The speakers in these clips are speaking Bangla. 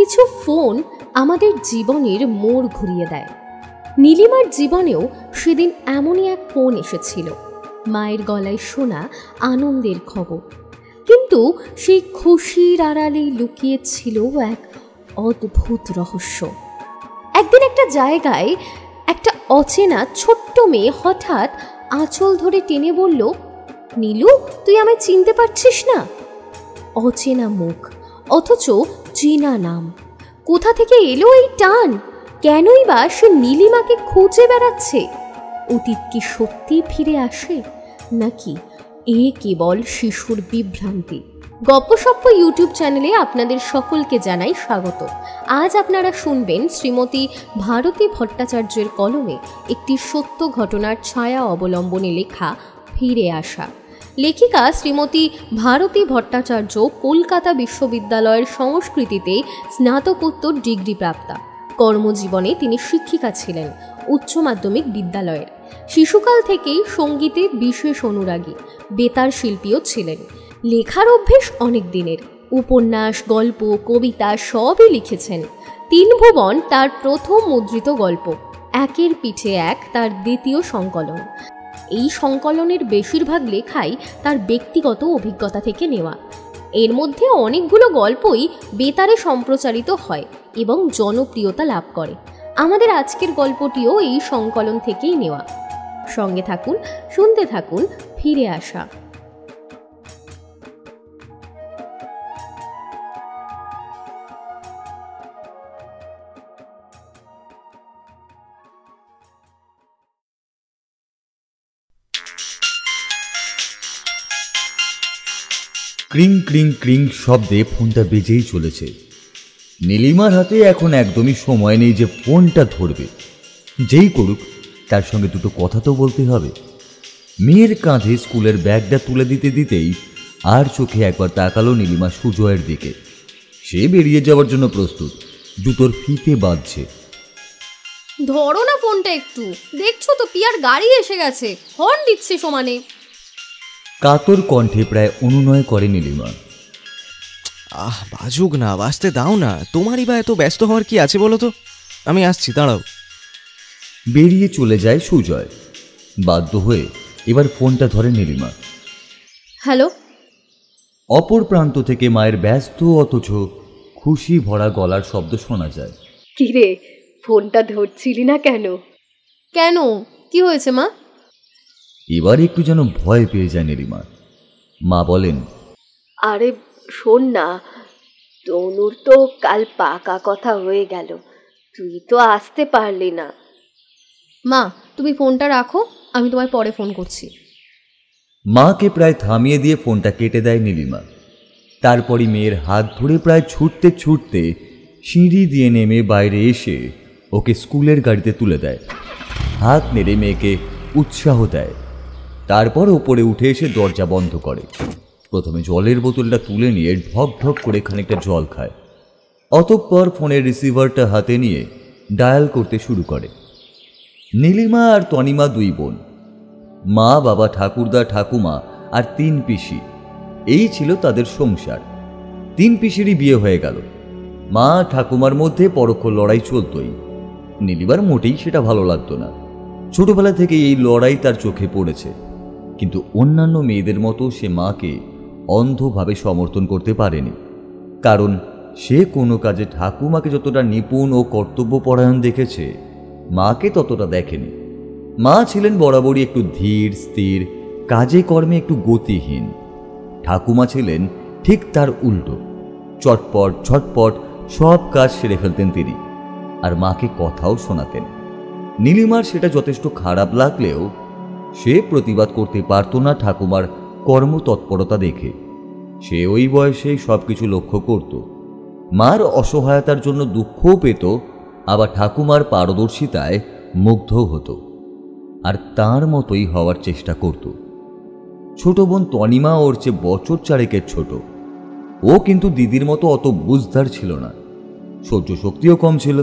কিছু ফোন আমাদের জীবনের মোড় ঘুরিয়ে দেয়। নীলিমার জীবনেও সেদিন এমনই এক ফোন এসেছিল, মায়ের গলায় শোনা আনন্দের খবর। কিন্তু সেই খুশির আড়ালেই লুকিয়ে ছিল এক অদ্ভুত রহস্য। একদিন একটা জায়গায় একটা অচেনা ছোট্ট মেয়ে হঠাৎ আঁচল ধরে টেনে বলল, নীলু, তুই আমায় চিনতে পারছিস না? অচেনা মুখ, অথচ চেনা নাম। কোথা থেকে এলো এই টান? কেনই বা সে নীলিমাকে খুঁজে বেড়াচ্ছে? অতীত কি সত্যি ফিরে আসে, নাকি এ কেবল শিশুর বিভ্রান্তি? গপ্পসপ্প ইউটিউব চ্যানেলে আপনাদের সকলকে জানাই স্বাগত। আজ আপনারা শুনবেন শ্রীমতী ভারতী ভট্টাচার্যের কলমে একটি সত্য ঘটনার ছায়া অবলম্বনে লেখা ফিরে আসা। লেখিকা শ্রীমতী ভারতী ভট্টাচার্য কলকাতা বিশ্ববিদ্যালয়ের সংস্কৃতিতে স্নাতকোত্তর ডিগ্রি প্রাপ্তা। কর্মজীবনে তিনি শিক্ষিকা ছিলেন উচ্চ মাধ্যমিক বিদ্যালয়ের। শিশুকাল থেকেই সঙ্গীতে বিশেষ অনুরাগী, বেতার শিল্পীও ছিলেন। লেখার অভ্যেস অনেক দিনের। উপন্যাস, গল্প, কবিতা সবই লিখেছেন। ৩ ভুবন তার প্রথম মুদ্রিত গল্প, একের পিঠে এক তার দ্বিতীয় সংকলন। এই সংকলনের বেশিরভাগ লেখাই তার ব্যক্তিগত অভিজ্ঞতা থেকে নেওয়া। এর মধ্যে অনেকগুলো গল্পই বেতারে সম্প্রচারিত হয় এবং জনপ্রিয়তা লাভ করে। আমাদের আজকের গল্পটিও এই সংকলন থেকেই নেওয়া। সঙ্গে থাকুন, শুনতে থাকুন ফিরে আসা। ক্রিং ক্রিং ক্রিং শব্দে ফোনটা বেজেই চলেছে। নীলিমার হাতে এখন একদমই সময় নেই যে ফোনটা ধরবে। যেই করুক, তার সঙ্গে দুটো কথা তো বলতে হবে। মেয়ের কাঁধে স্কুলের ব্যাগটা তুলে দিতে দিতেই আর চোখে একবার তাকালো নীলিমা সুজয়ের দিকে। সে বেরিয়ে যাওয়ার জন্য প্রস্তুত, জুতোর ফিতে বাঁধছে। ধরো না ফোনটা একটু, দেখছো তো পিয়ার গাড়ি এসে গেছে, হর্ন দিচ্ছে সমানে। কাতর কণ্ঠে প্রায় অনুনয় করে নীলিমা। বাজুক না, বাজতে দাও না। তোমারই বা এত ব্যস্ত হওয়ার কি আছে বলো তো? আমি আসছি, দাঁড়াও। বেরিয়ে চলে যায় সুজয়। বাধ্য হয়ে এবার ফোনটা ধরে নীলিমা। হ্যালো। অপর প্রান্ত থেকে মায়ের ব্যস্ত অথচ খুশি ভরা গলার শব্দ শোনা যায়। কিরে, ফোনটা ধরছিলি না কেন? কেন, কি হয়েছে মা? এবার একটু যেন ভয় পেয়ে যায় নীলিমা। মা বলেন, আরে শোন না, তনুর তো কাল পাকা কথা হয়ে গেল, তুই তো আসতে পারলি না। মা, তুমি ফোনটা রাখো, আমি তোমায় পরে ফোন করছি। মাকে প্রায় থামিয়ে দিয়ে ফোনটা কেটে দেয় নীলিমা। তারপরই মেয়ের হাত ধরে প্রায় ছুটতে ছুটতে সিঁড়ি দিয়ে নেমে বাইরে এসে ওকে স্কুলের গাড়িতে তুলে দেয়। হাত নেড়ে মেয়েকে উৎসাহ দেয়। তারপর ওপরে উঠে এসে দরজা বন্ধ করে। প্রথমে জলের বোতলটা তুলে নিয়ে ঢক ঢক করে খানিকটা জল খায়। অতঃপর ফোনের রিসিভারটা হাতে নিয়ে ডায়াল করতে শুরু করে। নীলিমা আর তনিমা 2 বোন। মা, বাবা, ঠাকুরদা, ঠাকুমা আর 3 পিসি, এই ছিল তাদের সংসার। 3 পিসিরই বিয়ে হয়ে গেল। মা ঠাকুমার মধ্যে পরোক্ষ লড়াই চলতই। নীলিমার মোটেই সেটা ভালো লাগতো না। ছোটবেলা থেকে এই লড়াই তার চোখে পড়েছে। কিন্তু অন্যান্য মেয়েদের মতো সে মাকে অন্ধভাবে সমর্থন করতে পারেনি। কারণ সে কোনো কাজে ঠাকুমাকে যতটা নিপুণ ও কর্তব্যপরায়ণ দেখেছে, মাকে ততটা দেখেনি। মা ছিলেন বরাবরই একটু ধীর স্থির, কাজে কর্মে একটু গতিহীন। ঠাকুমা ছিলেন ঠিক তার উল্টো, চটপট ঝটপট সব কাজ সেরে ফেলতেন তিনি, আর মাকে কথাও শোনাতেন। নীলিমার সেটা যথেষ্ট খারাপ লাগলেও সে প্রতিবাদ করতে পারত না ঠাকুমার কর্মতৎপরতা দেখে। সে ওই বয়সেই সব কিছু লক্ষ্য করত। মার অসহায়তার জন্য দুঃখও পেত, আবার ঠাকুমার পারদর্শিতায় মুগ্ধও হতো, আর তার মতোই হওয়ার চেষ্টা করত। ছোট বোন তনিমা ওর চেয়ে বছর 4 ছোট। ও কিন্তু দিদির মতো অত বুঝদার ছিল না, সহ্য শক্তিও কম ছিল।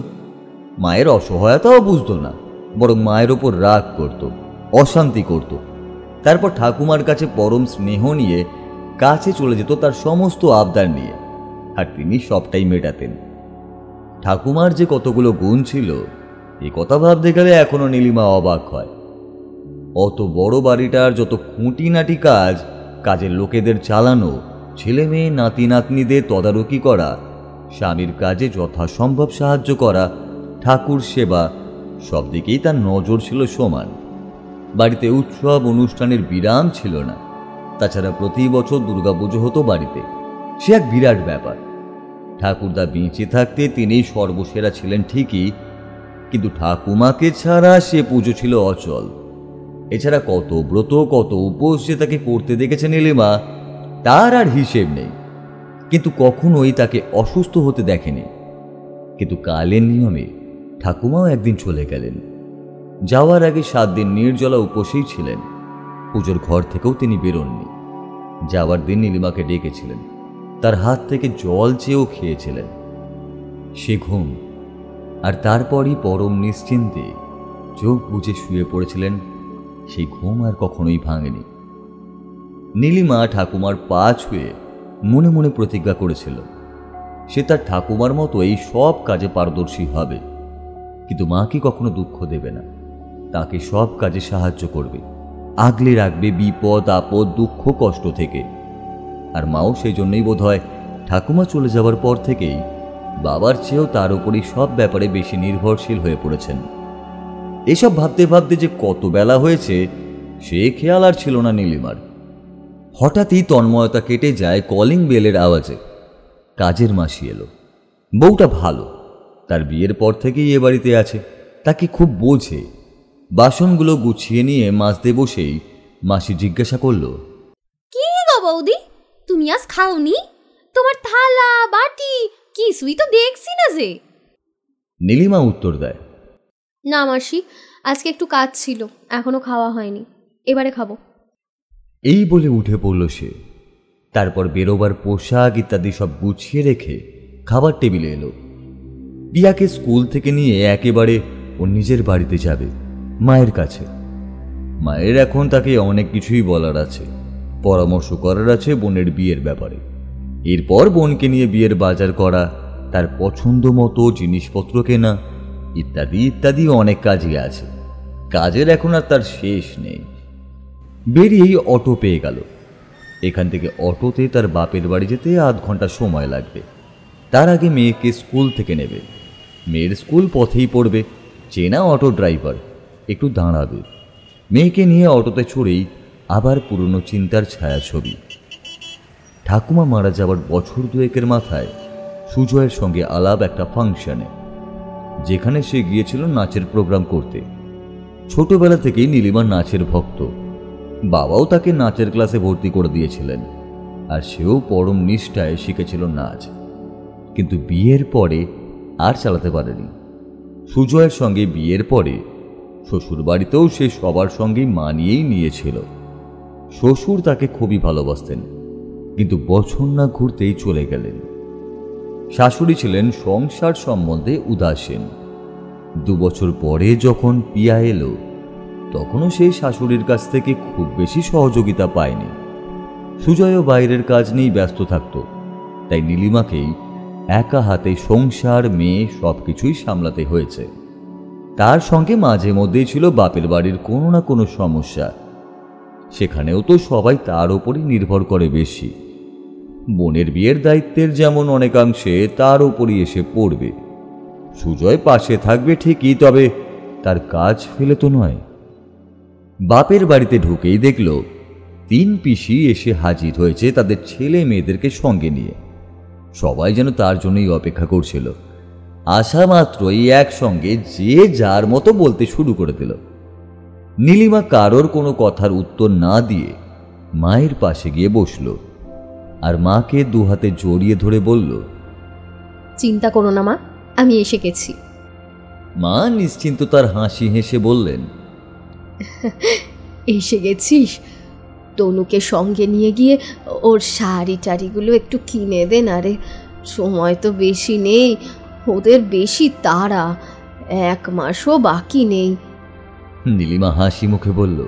মায়ের অসহায়তাও বুঝতো না, বরং মায়ের ওপর রাগ করত, অশান্তি করত। তারপর ঠাকুমার কাছে পরম স্নেহ নিয়ে কাছে চলে যেত তার সমস্ত আবদার নিয়ে, আর তিনি সবটাই মেটাতেন। ঠাকুমার যে কতগুলো গুণ ছিল এ কথা ভাবতে গেলে এখনো নীলিমা অবাক হয়। অত বড় বাড়িটার যত খুঁটিনাটি কাজ, কাজের লোকেদের চালানো, ছেলে মেয়ে নাতি নাতনিদের তদারকি করা, স্বামীর কাজে যথাসম্ভব সাহায্য করা, ঠাকুর সেবা, সব দিকেই তার নজর ছিল সমান। বাড়িতে উৎসব অনুষ্ঠানের বিরাম ছিল না। তাছাড়া প্রতি বছর দুর্গাপুজো হতো বাড়িতে, সে এক বিরাট ব্যাপার। ঠাকুরদা বেঁচে থাকতে তিনিই সর্বসেরা ছিলেন ঠিকই, কিন্তু ঠাকুমাকে ছাড়া সে পুজো ছিল অচল। এছাড়া কত ব্রত, কত উপোস যে তাকে করতে দেখেছে নীলিমা, তার আর হিসেব নেই। কিন্তু কখনোই তাকে অসুস্থ হতে দেখেনি। কিন্তু কালের নিয়মে ঠাকুমাও একদিন চলে গেলেন। যাওয়ার আগে 7 দিন নির্জলা উপোসেই ছিলেন। পুজোর ঘর থেকেও তিনি বেরোননি। যাওয়ার দিন নীলিমাকে ডেকেছিলেন, তার হাত থেকে জল চেয়েও খেয়েছিলেন। সে ঘুম, আর তারপরই পরম নিশ্চিন্তে চোখ বুজে শুয়ে পড়েছিলেন। সেই ঘুম আর কখনোই ভাঙেনি। নীলিমা ঠাকুমার পা ছুঁয়ে মনে মনে প্রতিজ্ঞা করেছিল সে তার ঠাকুমার মতো এই সব কাজে পারদর্শী হবে, কিন্তু মাকে কখনো দুঃখ দেবে না, তাকে সব কাজে সাহায্য করবে, আগলে রাখবে বিপদ আপদ দুঃখ কষ্ট থেকে। আর মাও সেই জন্যই বোধহয় ঠাকুমা চলে যাওয়ার পর থেকেই বাবার চেয়েও তার উপরই সব ব্যাপারে বেশি নির্ভরশীল হয়ে পড়েছেন। এসব ভাবতে ভাবতে যে কত বেলা হয়েছে সে খেয়াল আর ছিল না নীলিমার। হঠাৎই তন্ময়তা কেটে যায় কলিং বেলের আওয়াজে। কাজের মাসি এলো। বউটা ভালো, তার বিয়ের পর থেকেই এ বাড়িতে আছে, তাকে খুব বোঝে। বাসনগুলো গুছিয়ে নিয়ে মাজতে বসেই মাসি জিজ্ঞাসা করল, কি গো বৌদি, তুমি আজ খাওনি? তোমার থালা বাটি কিছুই তো দেখছি না যে। নীলিমা উত্তর দেয়, না মাসি, আজকে একটু কাজ ছিল, এখনো খাওয়া হয়নি, এবারে খাবো। এই বলে উঠে পড়ল সে। তারপর বেরোবার পোশাক ইত্যাদি সব গুছিয়ে রেখে খাবার টেবিলে এলো। পিয়াকে স্কুল থেকে নিয়ে একেবারে ও নিজের বাড়িতে যাবে, মায়ের কাছে। মায়ের এখন তাকে অনেক কিছুই বলার আছে, পরামর্শ করার আছে বোনের বিয়ের ব্যাপারে। এরপর বোনকে নিয়ে বিয়ের বাজার করা, তার পছন্দ মতো জিনিসপত্র কেনা, ইত্যাদি ইত্যাদি অনেক কাজই আছে। কাজের এখন আর তার শেষ নেই। বেরিয়েই অটো পেয়ে গেল। এখান থেকে অটোতে তার বাপের বাড়ি যেতে আধ ঘন্টা সময় লাগবে। তার আগে মেয়েকে স্কুল থেকে নেবে। মেয়ের স্কুল পথেই পড়বে, চেনা অটো ড্রাইভার, একটু দাঁড়াবে। মেয়েকে নিয়ে অটোতে চড়েই আবার পুরনো চিন্তার ছায়াছবি। ঠাকুমা মারা যাওয়ার বছর দুয়েকের মাথায় সুজয়ের সঙ্গে আলাপ একটা ফাংশনে, যেখানে সে গিয়েছিল নাচের প্রোগ্রাম করতে। ছোটবেলা থেকেই নীলিমা নাচের ভক্ত। বাবাও তাকে নাচের ক্লাসে ভর্তি করে দিয়েছিলেন, আর সেও পরম নিষ্ঠায় শিখেছিল নাচ। কিন্তু বিয়ের পরে আর চালাতে পারেনি। সুজয়ের সঙ্গে বিয়ের পরে শ্বশুর বাড়িতেও সে সবার সঙ্গেই মানিয়েই নিয়েছিল। শ্বশুর তাকে খুবই ভালোবাসতেন, কিন্তু বছর না ঘুরতেই চলে গেলেন। শাশুড়ি ছিলেন সংসার সম্বন্ধে উদাসীন। 2 বছর পরে যখন পিয়া এলো, তখনও সেই শাশুড়ির কাছ থেকে খুব বেশি সহযোগিতা পায়নি। সুজয়ও বাইরের কাজ নিয়েই ব্যস্ত থাকত, তাই নীলিমাকেই একা হাতে সংসার মেয়ে সবকিছুই সামলাতে হয়েছে। তার সঙ্গে মাঝে মধ্যেই ছিল বাপের বাড়ির কোনো না কোনো সমস্যা, সেখানেও তো সবাই তার ওপরই নির্ভর করে বেশি। বোনের বিয়ের দায়িত্বের যেমন অনেকাংশে তার ওপরই এসে পড়বে। সুজয় পাশে থাকবে ঠিকই, তবে তার কাজ ফেলে তো নয়। বাপের বাড়িতে ঢুকেই দেখল 3 পিসি এসে হাজির হয়েছে তাদের ছেলে মেয়েদেরকে সঙ্গে নিয়ে। সবাই যেন তার জন্যই অপেক্ষা করছিল। আসা মাত্রই একসঙ্গে যে যার মতো বলতে শুরু করে দিল। নীলিমা কারোর কোনো কথার উত্তর না দিয়ে মায়ের পাশে গিয়ে বসল, আর মাকে 2 হাতে জড়িয়ে ধরে বলল, চিন্তা করো না মা, আমি এসে গেছি। মা নিশ্চিন্ততার হাসি হেসে বললেন, এসে গেছিস? তনুকে সঙ্গে নিয়ে গিয়ে ওর শাড়ি টাড়িগুলো একটু কিনে দে না রে, সময় তো বেশি নেই, ওদের বেশি তাড়া, 1 মাসও বাকি নেই। নীলিমা হাসি মুখে বলল,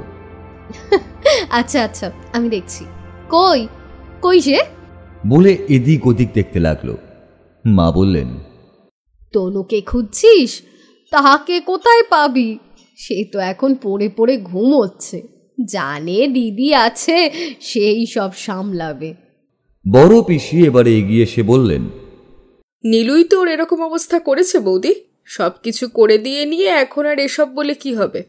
আচ্ছা আচ্ছা, আমি দেখছি। কই কই সে? বলে এদিক ওদিক দেখতে লাগলো। মা বললেন, তনুকে খুঁজছিস? তাকে কোথায় পাবি? সে তো এখন পড়ে পড়ে ঘুমোচ্ছে। জানে দিদি আছে, সেই সব সামলাবে। বড় পিসি এবারে এগিয়ে এসে বললেন, নীলুই তোর এরকম অবস্থা করেছে বৌদি। সব কিছু করে দিয়ে নিয়ে এখন আর এসব বলে কি হবে?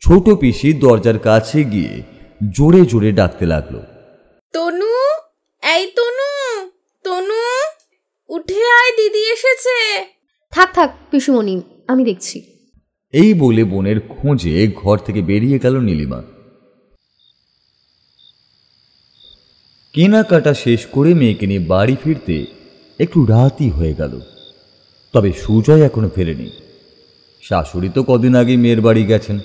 ছোট পিসি দরজার কাছে গিয়ে জোরে জোরে ডাকতে লাগলো, তনু, এই তনু, তনু, উঠে আয়, দিদি এসেছে। থাক থাক পিসুমণি, আমি দেখছি। এই বলে বোনের খোঁজে ঘর থেকে বেরিয়ে গেল নীলিমা। কেনাকাটা শেষ করে মেয়েকে নিয়ে বাড়ি ফিরতে একটু রাতই হয়ে গেল। তবে সুজয় এখনো ফেরেনি। শাশুড়ি তো কদিন আগে মেয়ের বাড়ি গেছেন,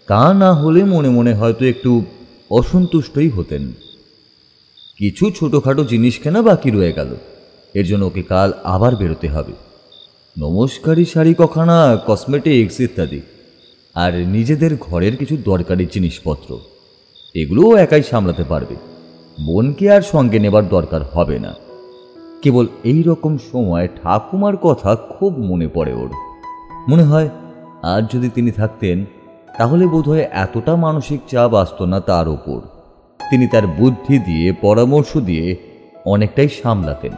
তা না হলে মনে মনে হয়তো একটু অসন্তুষ্টই হতেন। কিছু ছোটোখাটো জিনিস কেনা বাকি রয়ে গেল, এর জন্য ওকে কাল আবার বেরোতে হবে। নমস্কারী শাড়ি কখানা, কসমেটিক্স ইত্যাদি, আর নিজেদের ঘরের কিছু দরকারি জিনিসপত্র, এগুলোও একাই সামলাতে পারবে। বোনকে আর সঙ্গে নেবার দরকার হবে না। কেবল এই রকম সময় ঠাকুমার কথা খুব মনে পড়ে ওর। মনে হয় আর যদি তিনি থাকতেন তাহলে বোধহয় এতটা মানসিক চাপ আসত না তার ওপর। তিনি তার বুদ্ধি দিয়ে, পরামর্শ দিয়ে অনেকটাই সামলাতেন।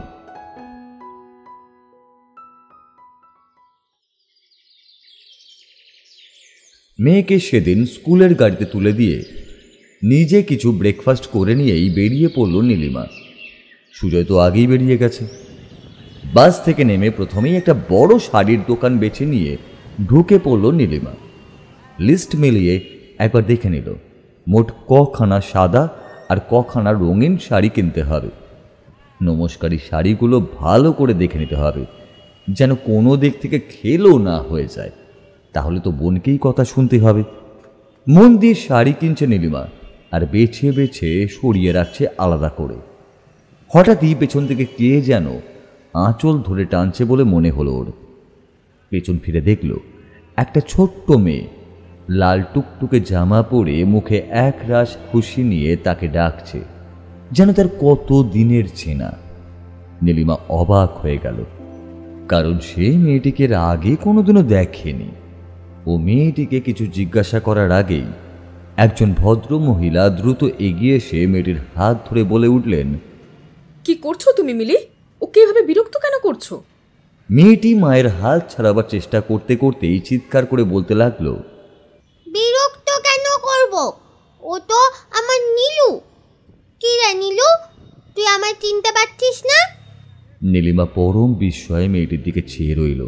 মেয়েকে সেদিন স্কুলের গাড়িতে তুলে দিয়ে নিজে কিছু ব্রেকফাস্ট করে নিয়েই বেরিয়ে পড়ল নীলিমা। সুজয় তো আগেই বেরিয়ে গেছে। বাস থেকে নেমে প্রথমেই একটা বড় শাড়ির দোকান বেছে নিয়ে ঢুকে পড়ল নীলিমা। লিস্ট মিলিয়ে একবার দেখে নিল মোট কখানা সাদা আর কখানা রঙিন শাড়ি কিনতে হবে। নমস্কারী শাড়িগুলো ভালো করে দেখে নিতে হবে, যেন কোনো দিক থেকে খেলও না হয়ে যায়, তাহলে তো বোনকেই কথা শুনতে হবে। মন দিয়ে শাড়ি কিনছে নীলিমা, আর বেছে বেছে সরিয়ে রাখছে আলাদা করে। হঠাৎই পেছন থেকে কে যেন আঁচল ধরে টানছে বলে মনে হলো ওর। পেছন ফিরে দেখল একটা ছোট্ট মেয়ে লাল টুকটুকে জামা পরে মুখে এক রাশ খুশি নিয়ে তাকে ডাকছে, যেন তার কত দিনের চেনা। নীলিমা অবাক হয়ে গেল, কারণ সে মেয়েটিকে আগে কোনোদিনও দেখেনি। ও মেয়েটিকে কিছু জিজ্ঞাসা করার আগেই একজন ভদ্র মহিলা দ্রুত এগিয়ে এসে মেয়েটির হাত ধরে বলে উঠলেন, কি করছো তুমি মিলি? ওকে এভাবে বিরক্ত কেন করছো? মেয়েটি মায়ের হাত ছাড়াবার চেষ্টা করতে করতেই চিৎকার করে বলতে লাগলো, বিরক্ত কেন করব? ও তো আমার নীলু। কি রে নীলু, তুই আমায় চিনতে পারছিস না? নীলিমা পরম বিস্ময়ে মেয়েটির দিকে চেয়ে রইল।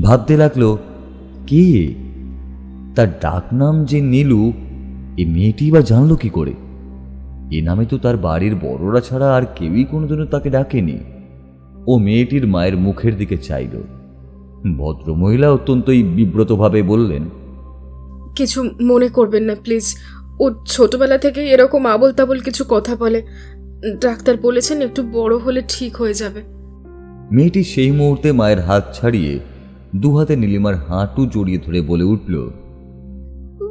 ভাবতে লাগলো, কে? তার ডাকনাম যে নীলু, এই মেয়েটি বা জানলো কি করে? এ নামে তো তার বাড়ির বড়রা ছাড়া আর কেউই কোনোদিনও তাকে ডাকেনি। ও মেয়েটির মায়ের মুখের দিকে চাইল। ভদ্রমহিলা অত্যন্তই বিব্রতভাবে বললেন, কিছু মনে করবেন না প্লিজ। ও ছোটবেলা থেকে এরকম আবল তাবল কিছু কথা বলে। ডাক্তার বলেছেন একটু বড় হলে ঠিক হয়ে যাবে। মেয়েটি সেই মুহূর্তে মায়ের হাত ছাড়িয়ে দুহাতে নীলিমার হাঁটু জড়িয়ে ধরে বলে উঠল,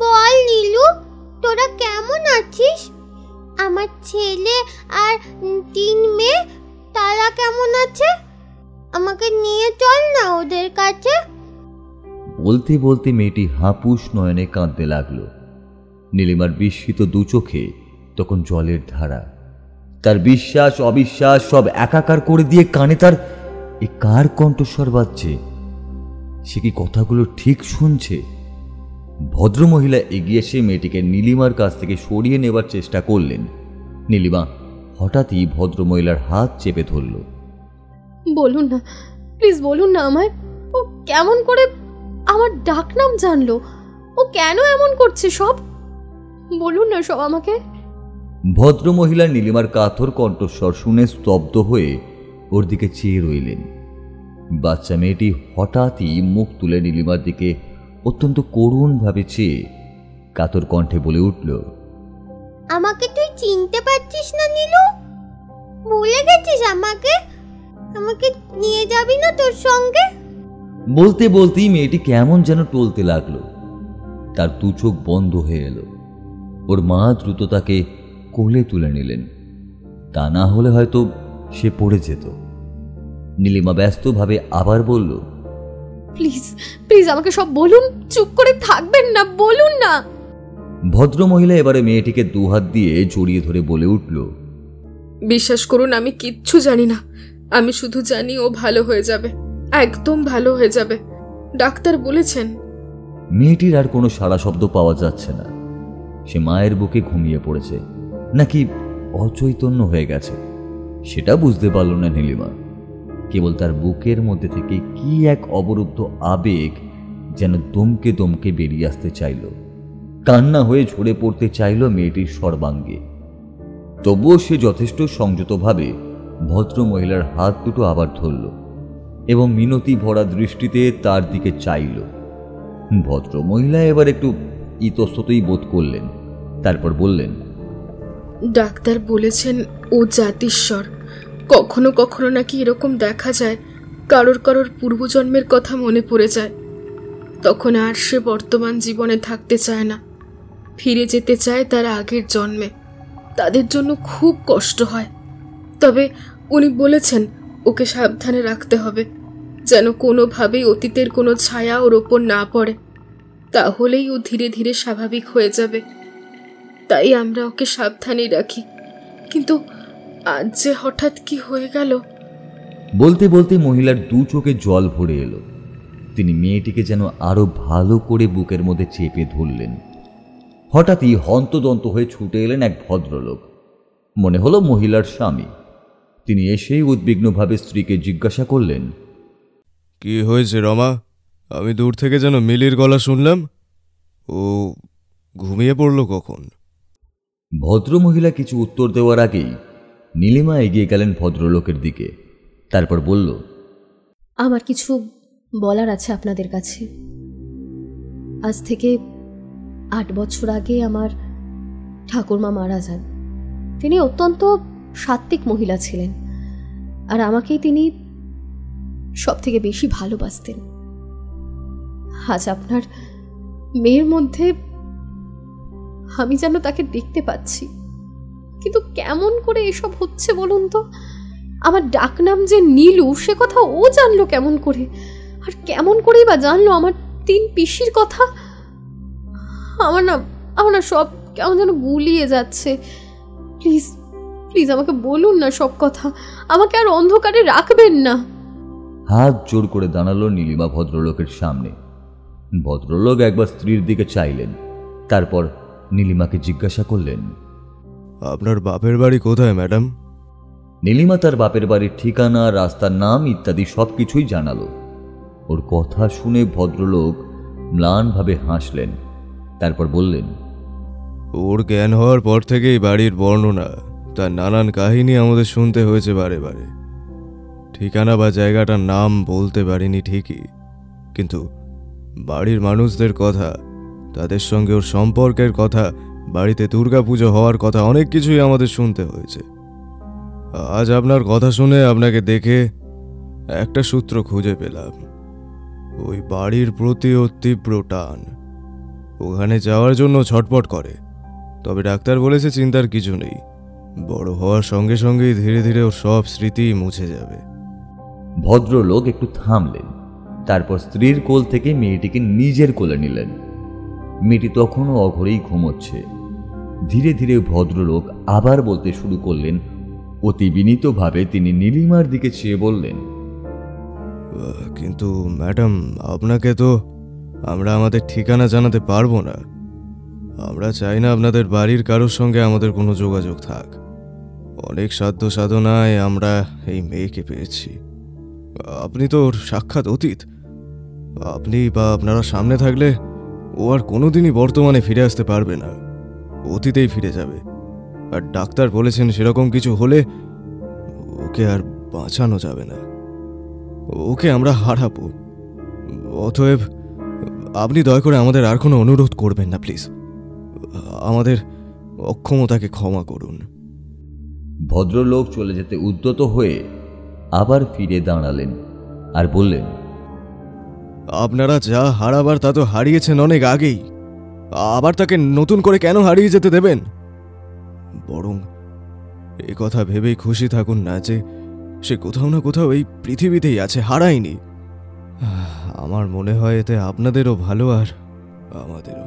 বল নীলু, তোরা কেমন আছিস? আমার ছেলে আর 3 মেয়ে, তারা কেমন আছে? আমাকে নিয়ে চল না ওদের কাছে। বলতে বলতে মেয়েটি হাঁপুস নয়নে কাঁদতে লাগলো। নীলিমার বিস্মিত দু চোখে তখন জলের ধারা। তার বিশ্বাস অবিশ্বাস সব একাকার করে দিয়ে কানে তার এ কার কণ্ঠস্বর বাজছে? সে কি কথাগুলো ঠিক শুনছে? ভদ্রমহিলা এগিয়ে এসে মেয়েটিকে নীলিমার কাছ থেকে সরিয়ে নেবার চেষ্টা করলেন। নীলিমা হঠাৎই ভদ্রমহিলার হাত চেপে ধরল। বলুন না, প্লিজ বলুন না আমায়, ও কেমন করে আমার ডাকনাম জানলো? ও কেন এমন করছে? সব বলুন না, সব আমাকে। ভদ্রমহিলা নীলিমার কাতর কণ্ঠস্বর শুনে স্তব্ধ হয়ে ওর দিকে চেয়ে রইলেন। বাচ্চা মেয়েটি হঠাৎই মুখ তুলে নীলিমার দিকে অত্যন্ত করুণভাবে চেয়ে কাতর কণ্ঠে বলে উঠল, আমাকে তুই চিনতে পারছিস না নীলু? ভুলে গেছিস আমাকে? আমাকে নিয়ে যাবি না তোর সঙ্গে? বলতে বলতেই মেয়েটি কেমন যেন টলতে লাগলো। তার দু চোখ বন্ধ হয়ে এলো। ওর মা দ্রুত তাকে কোলে তুলে নিলেন, তা না হলে হয়তো সে পড়ে যেত। নীলিমা ব্যস্তভাবে আবার বলল, প্লিজ প্লিজ আমাকে সব বলুন, চুপ করে থাকবেন না, বলুন না। ভদ্রমহিলা এবারে মেয়েটিকে দুহাত দিয়ে জড়িয়ে ধরে বলে উঠল, বিশ্বাস করুন আমি কিচ্ছু জানি না। আমি শুধু জানি ও ভালো হয়ে যাবে, একদম ভালো হয়ে যাবে। ডাক্তার বলেছেন। মেয়েটির আর কোনো সাড়া শব্দ পাওয়া যাচ্ছে না। সে মায়ের বুকে ঘুমিয়ে পড়েছে নাকি অচৈতন্য হয়ে গেছে সেটা বুঝতে পারল না নীলিমা। কেবল তার বুকের মধ্যে থেকে কি এক অবরুদ্ধ আবেগ যেন দমকে দমকে বেরিয়ে আসতে চাইল, কান্না হয়ে ঝরে পড়তে চাইল মেয়েটির সর্বাঙ্গে। তবুও সে যথেষ্ট সংযতভাবে ভদ্রমহিলার হাত দুটো আবার ধরল এবং মিনতি ভরা দৃষ্টিতে তার দিকে চাইল। ভদ্রমহিলা এবার একটু ইতস্ততই বোধ করলেন, তারপর বললেন, ডাক্তার বলেছেন ও জাতিস্বর। কখনো কখনো নাকি এরকম দেখা যায়, কারোর কারোর পূর্বজন্মের কথা মনে পড়ে যায়। তখন আর সে বর্তমান জীবনে থাকতে চায় না, ফিরে যেতে চায় তার আগের জন্মে। তাদের জন্য খুব কষ্ট হয়। তবে উনি বলেছেন ওকে সাবধানে রাখতে হবে, যেন কোনোভাবেই অতীতের কোনো ছায়া ওর ওপর না পড়ে। তাহলেই ও ধীরে ধীরে স্বাভাবিক হয়ে যাবে। তাই আমরা ওকে সাবধানেই রাখি। কিন্তু আজ যে হঠাৎ কি হয়ে গেল। বলতে বলতে মহিলার দু চোখে জল ভরে এলো। তিনি মেয়েটিকে যেন আরো ভালো করে বুকের মধ্যে চেপে ধরলেন। হঠাৎই হন্তদন্ত হয়ে ছুটে এলেন এক ভদ্রলোক, মনে হলো মহিলার স্বামী। তিনি এসেই উদ্বিগ্নভাবে স্ত্রীকে জিজ্ঞাসা করলেন, কি হয়েছে রমা? আমি দূর থেকে যেন মিলির গলা শুনলাম। ও ঘুমিয়ে পড়ল কখন? ভদ্রমহিলা কিছু উত্তর দেওয়ার আগেই নীলিমা এগিয়ে গেলেন ভদ্রলোকের দিকে। তারপর বলল, আমার কিছু বলার আছে আপনাদের কাছে। আজ থেকে 8 বছর আগে আমার ঠাকুরমা মারা যান। তিনি অত্যন্ত সাত্ত্বিক মহিলা ছিলেন, আর আমাকেই তিনি সব থেকে বেশি ভালোবাসতেন। আজ আপনার মেয়ের মধ্যে আমি যেন তাকে দেখতে পাচ্ছি, কিন্তু কেমন করে এসব হচ্ছে বলুন তো? আমার ডাকনাম যে নীলু, সে কথা ও জানলো কেমন করে? আর কেমন করেই বা জানলো আমার 3 পিসির কথা? আমার না সব কেমন যেন গুলিয়ে যাচ্ছে। প্লিজ প্লিজ আমাকে বলুন না সব কথা, আমাকে আর অন্ধকারে রাখবেন না। হাত জোর করে দাঁড়ালো নীলিমা ভদ্রলোকের সামনে। ভদ্রলোক একবার স্ত্রীর দিকে চাইলেন, তারপর নীলিমাকে জিজ্ঞাসা করলেন, আপনার বাপের বাড়ি কোথায় ম্যাডাম? নীলিমা তার বাপের বাড়ির ঠিকানা, রাস্তার নাম ইত্যাদি সবকিছুই জানালো। ওর কথা শুনে ভদ্রলোক ম্লানভাবে হাসলেন, তারপর বললেন, ওর জ্ঞান হওয়ার পর থেকেই বাড়ির বর্ণনা, তার নানান কাহিনী আমাদের শুনতে হয়েছে বারে বারে। ঠিকানা বা জায়গাটার নাম বলতে পারিনি ঠিকই, কিন্তু বাড়ির মানুষদের কথা, তাদের সঙ্গে ওর সম্পর্কের কথা, বাড়িতে দুর্গাপুজো হওয়ার কথা, অনেক কিছুই আমাদের শুনতে হয়েছে। আজ আপনার কথা শুনে, আপনাকে দেখে একটা সূত্র খুঁজে পেলাম। ওই বাড়ির প্রতি ওর তীব্র টান। ওখানে যাওয়ার জন্য ছটপট করে, তবে ডাক্তার বলেছে চিন্তার কিছু নেই। বড় হওয়ার সঙ্গে সঙ্গেই ধীরে ধীরে ওর সব স্মৃতি মুছে যাবে। ভদ্রলোক একটু থামলেন, তারপর স্ত্রীর কোল থেকে মেয়েটিকে নিজের কোলে নিলেন। মেয়েটি তখনও অঘরেই ঘুমোচ্ছে। ধীরে ধীরে ভদ্রলোক আবার বলতে শুরু করলেন। অতি বিনীতভাবে তিনি নীলিমার দিকে চেয়ে বললেন, কিন্তু ম্যাডাম, আপনাকে তো আমরা আমাদের ঠিকানা জানাতে পারবো না। আমরা চাই না আপনাদের বাড়ির কারোর সঙ্গে আমাদের কোনো যোগাযোগ থাক। অনেক সাধ্য সাধনায় আমরা এই মেয়েকে পেয়েছি। আপনি তো ওর সাক্ষাৎ অতীত। আপনি বা আপনারা সামনে থাকলে ও আর কোনোদিনই বর্তমানে ফিরে আসতে পারবে না, অতীতেই ফিরে যাবে। আর ডাক্তার বলেছেন সেরকম কিছু হলে ওকে আর বাঁচানো যাবে না, ওকে আমরা হারাবো। অতএব আপনি দয়া করে আমাদের আর কোনো অনুরোধ করবেন না প্লিজ। আমাদের অক্ষমতাকে ক্ষমা করুন। ভদ্রলোক চলে যেতে উদ্যত হয়ে আবার ফিরে দাঁড়ালেন আর বললেন, আপনারা যা হারাবার তা তো হারিয়েছেন অনেক আগেই। আবার তাকে নতুন করে কেন হারিয়ে যেতে দেবেন? বরং এ কথা ভেবেই খুশি থাকুন না যে সে কোথাও না কোথাও এই পৃথিবীতেই আছে, হারায়নি। আমার মনে হয় এতে আপনাদেরও ভালো আর আমাদেরও।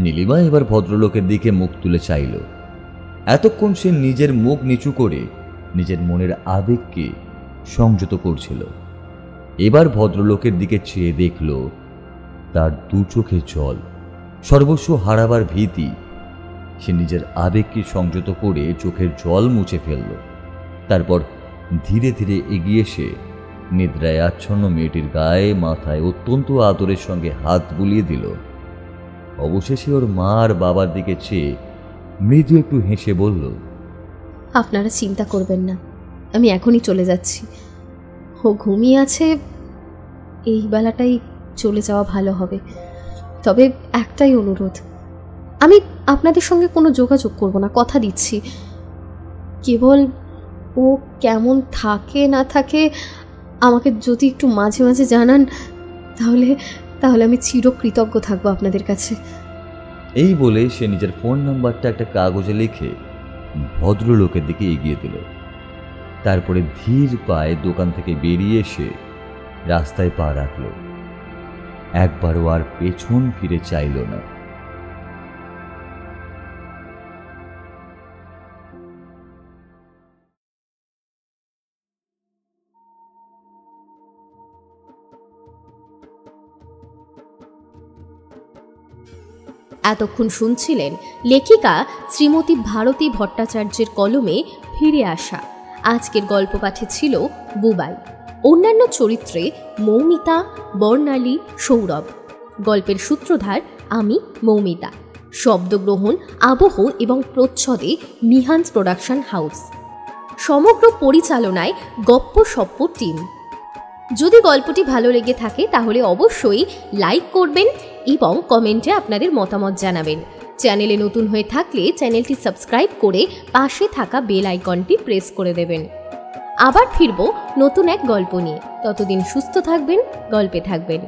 নীলিমা এবার ভদ্রলোকের দিকে মুখ তুলে চাইল। এতক্ষণ সে নিজের মুখ নিচু করে নিজের মনের আবেগকে সংযত করছিল। এবার ভদ্রলোকের দিকে চেয়ে দেখল তার দু চোখে জল, সর্বস্ব হারাবার ভীতি। সে নিজের আবেগকে সংযত করে চোখের জল মুছে ফেলল। তারপর ধীরে ধীরে এগিয়ে এসে নিদ্রায় আচ্ছন্ন মেয়েটির গায়ে মাথায় অত্যন্ত আদরের সঙ্গে হাত বুলিয়ে দিল। অবশেষে ওর মা আর বাবার দিকে চেয়ে মৃদু একটু হেসে বলল, আপনারা চিন্তা করবেন না, আমি এখনই চলে যাচ্ছি। ও ঘুমিয়ে আছে, এই বেলাটাই চলে যাওয়া ভালো হবে। তবে একটাই অনুরোধ, আমি আপনাদের সঙ্গে কোনো যোগাযোগ করব না, কথা দিচ্ছি। কেবল ও কেমন থাকে না থাকে আমাকে যদি একটু মাঝে মাঝে জানান, তাহলে আমি চিরকৃতজ্ঞ থাকবো আপনাদের কাছে। এই বলে সে নিজের ফোন নাম্বারটা একটা কাগজে লিখে ভদ্রলোকের দিকে এগিয়ে দিল। তারপরে ধীর পায়ে দোকান থেকে বেরিয়ে এসে রাস্তায় পা রাখল। একবারও আর পেছন ফিরে চাইল না। এতক্ষণ শুনছিলেন লেখিকা শ্রীমতী ভারতী ভট্টাচার্যের কলমে ফিরে আসা। আজকের গল্প পাঠে ছিল বুবাই। অন্যান্য চরিত্রে মৌমিতা, বর্ণালী, সৌরভ। গল্পের সূত্রধার আমি মৌমিতা। শব্দগ্রহণ, আবহ এবং প্রচ্ছদে নিহান্স প্রোডাকশন হাউস। সমগ্র পরিচালনায় গপ্পসপ্প টিম। যদি গল্পটি ভালো লেগে থাকে তাহলে অবশ্যই লাইক করবেন এবং কমেন্টে আপনাদের মতামত জানাবেন। চ্যানেলে নতুন হয়ে থাকলে চ্যানেলটি সাবস্ক্রাইব করে পাশে থাকা বেল আইকনটি প্রেস করে দেবেন। আবার ফিরব নতুন এক গল্প নিয়ে। ততদিন সুস্থ থাকবেন, গল্পে থাকবেন।